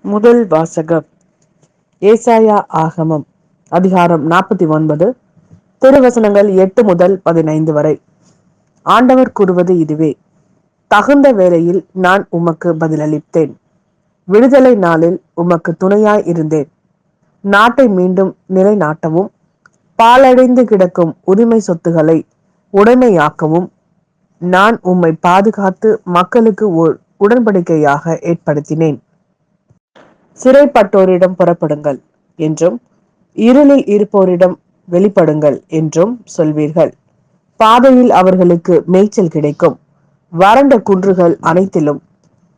முதல் வாசகம். ஏசாயா ஆகமம் அதிகாரம் 49, திருவசனங்கள் 8 முதல் 15 வரை. ஆண்டவர் கூறுவது இதுவே: தகுந்த வேளையில் நான் உமக்கு பதிலளித்தேன். விடுதலை நாளில் உமக்கு துணையாய் இருந்தேன். நாட்டை மீண்டும் நிலைநாட்டவும், பாழடைந்து கிடக்கும் உரிமை சொத்துக்களை உடைமையாக்கவும் நான் உம்மை பாதுகாத்து மக்களுக்கு ஓர் உடன்படிக்கையாக ஏற்படுத்தினேன். சிறைப்பட்டோரிடம் புறப்படுங்கள் என்றும், இருளில் இருப்போரிடம் வெளிப்படுங்கள் என்றும் சொல்வீர்கள். பாதையில் அவர்களுக்கு மேய்ச்சல் கிடைக்கும். வறண்ட குன்றுகள் அனைத்திலும்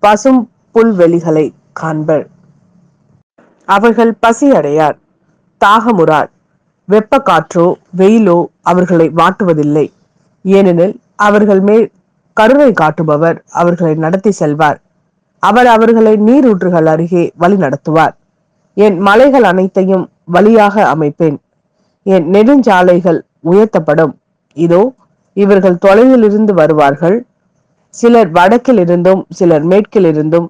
பசும் புல்வெளிகளை காண்பர். அவர்கள் பசி அடையார், தாகமுறார். வெப்ப காற்றோ வெயிலோ அவர்களை வாட்டுவதில்லை. ஏனெனில் அவர்கள் மேல் கருணை காட்டுபவர் அவர்களை நடத்தி செல்வார். அவர் அவர்களை நீரூற்றுகள் அருகே வழி நடத்துவார். என் மலைகள் அனைத்தையும் வழியாக அமைப்பேன். என் நெடுஞ்சாலைகள் உயர்த்தப்படும். இதோ, இவர்கள் தொலைவில் இருந்து வருவார்கள். சிலர் வடக்கில் இருந்தும், சிலர் மேற்கில் இருந்தும்,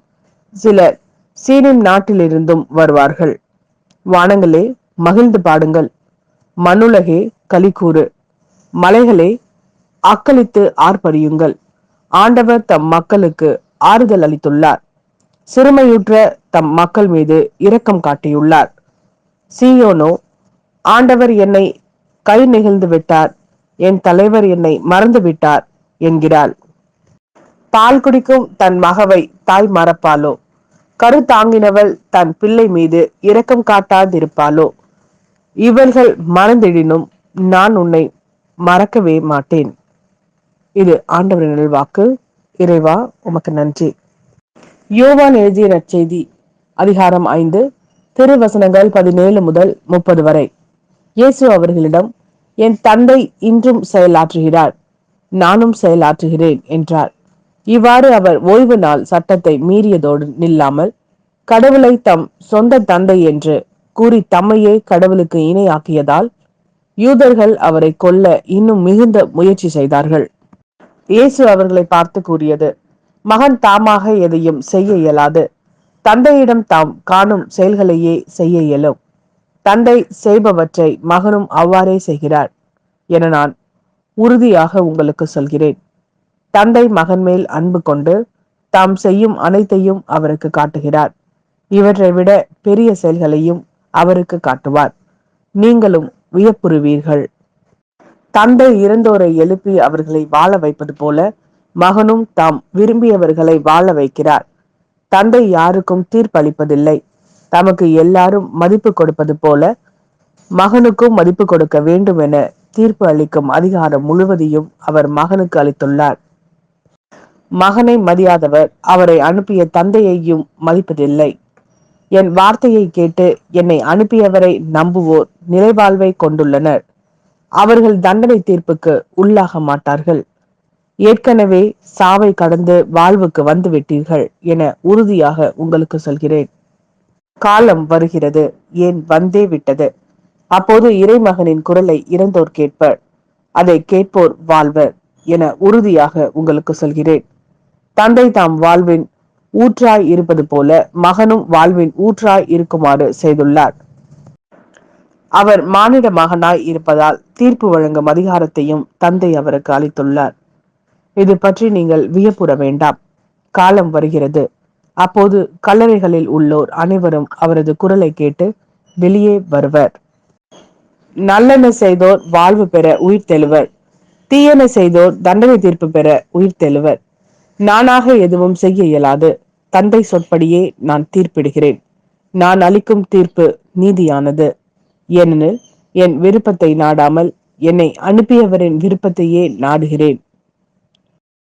சிலர் சீனின் நாட்டிலிருந்தும் வருவார்கள். வானங்களே, மகிழ்ந்து பாடுங்கள். மண்ணுலகே, களிக்கூறு. மலைகளே, அக்களித்து ஆர்ப்பரியுங்கள். ஆண்டவர் தம் மக்களுக்கு ஆறுதல் அளித்துள்ளார். சிறுமையுற்ற தம் மக்கள் மீது இரக்கம் காட்டியுள்ளார். சீயோனோ, ஆண்டவர் என்னை கை நெகிழ்ந்து விட்டார், என் தலைவர் என்னை மறந்து விட்டார் என்கிறாள். பால் குடிக்கும் தன் மகவை தாய் மறப்பாளோ? கரு தாங்கினவள் தன் பிள்ளை மீது இரக்கம் காட்டாதிருப்பாளோ? இவர்கள் மறந்திடினும் நான் உன்னை மறக்கவே மாட்டேன். இது ஆண்டவரின் வாக்கு. இறைவா, உமக்கு நன்றி. யோவான் எழுதிய நற்செய்தி அதிகாரம் 5, திருவசனங்கள் 17 முதல் 30 வரை. இயேசு அவர்களிடம், என் தந்தை இன்றும் செயலாற்றுகிறார், நானும் செயலாற்றுகிறேன் என்றார். இவ்வாறு அவர் ஓய்வு நாள் சட்டத்தை மீறியதோடு நில்லாமல், கடவுளை தம் சொந்த தந்தை என்று கூறி தம்மையே கடவுளுக்கு இணையாக்கியதால் யூதர்கள் அவரை கொல்ல இன்னும் மிகுந்த முயற்சி செய்தார்கள். இயேசு அவர்களை பார்த்து கூறியது: மகன் தாமாக எதையும் செய்ய இயலாது. தந்தையிடம் தாம் காணும் செயல்களையே செய்ய இயலும். தந்தை செய்பவற்றை மகனும் அவ்வாறே செய்கிறார் என நான் உறுதியாக உங்களுக்கு சொல்கிறேன். தந்தை மகன் மேல் அன்பு கொண்டு தாம் செய்யும் அனைத்தையும் அவருக்கு காட்டுகிறார். இவற்றை விட பெரிய செயல்களையும் அவருக்கு காட்டுவார். நீங்களும் வியப்புறுவீர்கள். தந்தை இறந்தோரை எழுப்பி அவர்களை வாழ வைப்பது போல மகனும் தாம் விரும்பியவர்களை வாழ வைக்கிறார். தந்தை யாருக்கும் தீர்ப்பளிப்பதில்லை. தமக்கு எல்லாரும் மதிப்பு கொடுப்பது போல மகனுக்கும் மதிப்பு கொடுக்க வேண்டும் என தீர்ப்பு அளிக்கும் அதிகாரம் முழுவதையும் அவர் மகனுக்கு அளித்துள்ளார். மகனை மதியாதவர் அவரை அனுப்பிய தந்தையையும் மதிப்பதில்லை. என் வார்த்தையை கேட்டு என்னை அனுப்பியவரை நம்புவோர் நிறைவாழ்வை கொண்டுள்ளனர். அவர்கள் தண்டனை தீர்ப்புக்கு உள்ளாக மாட்டார்கள். ஏற்கனவே சாவை கடந்து வாழ்வுக்கு வந்து விட்டீர்கள் என உறுதியாக உங்களுக்கு சொல்கிறேன். காலம் வருகிறது, ஏன் வந்தே விட்டது. அப்போது இறைமகனின் குரலை இறந்தோர் கேட்பர். அதை கேட்போர் வாழ்வர் என உறுதியாக உங்களுக்கு சொல்கிறேன். தந்தை தாம் வாழ்வின் ஊற்றாய் இருப்பது போல மகனும் வாழ்வின் ஊற்றாய் இருக்குமாறு செய்துள்ளார். அவர் மானிட மகனாய் இருப்பதால் தீர்ப்பு வழங்கும் அதிகாரத்தையும் தந்தை அவருக்கு அளித்துள்ளார். இது பற்றி நீங்கள் வியப்புற வேண்டாம். காலம் வருகிறது, அப்போது கல்லறைகளில் உள்ளோர் அனைவரும் அவரது குரலை கேட்டு வெளியே வருவர். நல்லெண்ண செய்தோர் வாழ்வு பெற உயிர் தெழுவர். தீயன செய்தோர் தண்டனை தீர்ப்பு பெற உயிர் தெழுவர். நானாக எதுவும் செய்ய இயலாது. தந்தை சொற்படியே நான் தீர்ப்பிடுகிறேன். நான் அளிக்கும் தீர்ப்பு நீதியானது. ஏனெனில் என் விருப்பத்தை நாடாமல் என்னை அனுப்பியவரின் விருப்பத்தையே நாடுகிறேன்.